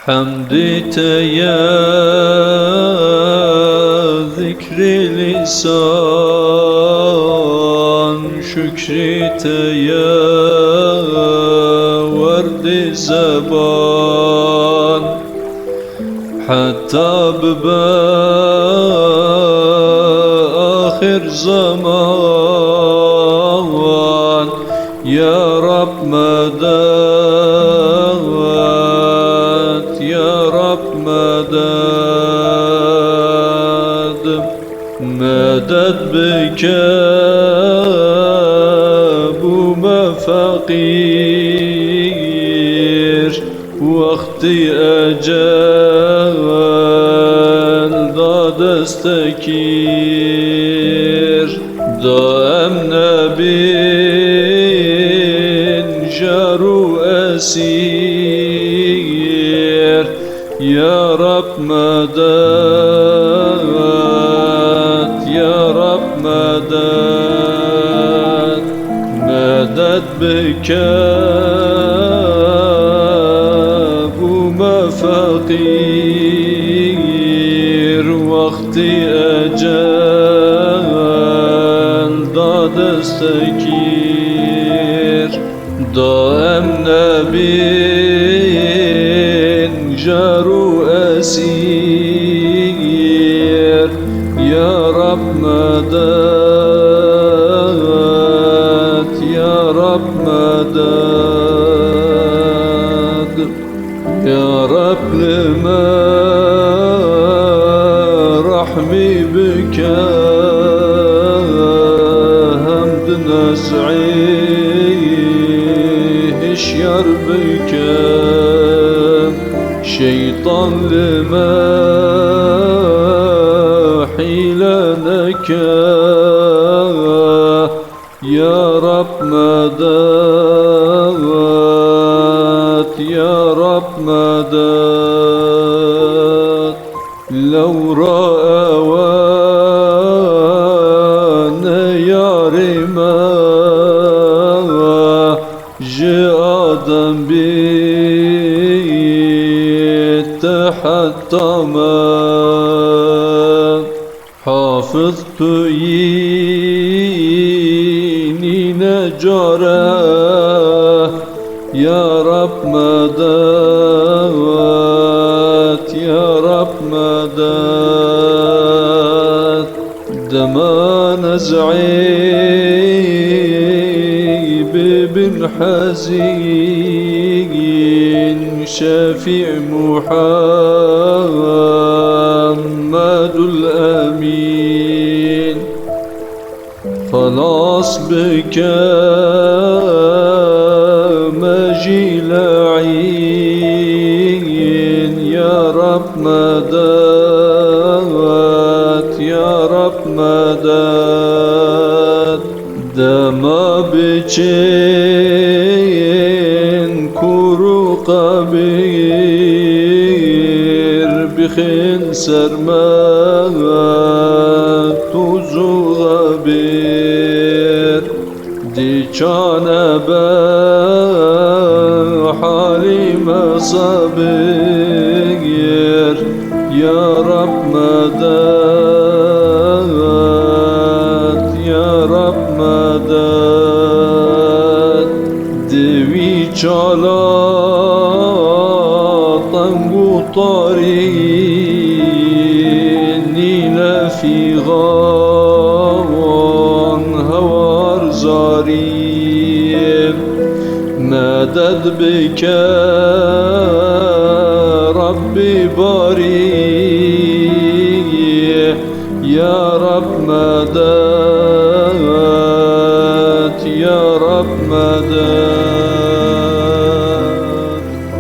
Hamdi teye zikri lisan, şükri teye verdi zeban. Hatta ahir zaman ya Rab medet, ya Rab medet. Medet bike bu mefakir, vakti ecel da destekir. Daim nebin jaru esir, ya Rab medet, ya Rab medet. Medet bike bu mefakir, vakti ecel da destekir. Daim nebin jaru esir, ya Rab medet, ya Rab medet. Ya Rab lima rahmi bike hamd naz'i hişyar bike. Şeytan lima hile leke, ya Rab medet, ya Rab medet. Lev ra'awane yarime ji adam bittehattame. Hafız tüyini necara, ya Rab medet, ya Rab medet. Dema nez'i bin hazin, şefi' Muhammedul Amin. Halas bike mecila'in, ya Rab medet, ya Rab medet. Dema biçin kuru kabir, bixin sermet tuzu gabir. Diçane be halime sabir, ya Rab medet, ya Rab medet. Devi çala tangu tarin, nine figan havar zarim. Medet bike Rabbi bari, ya Rab medet, ya Rab medet.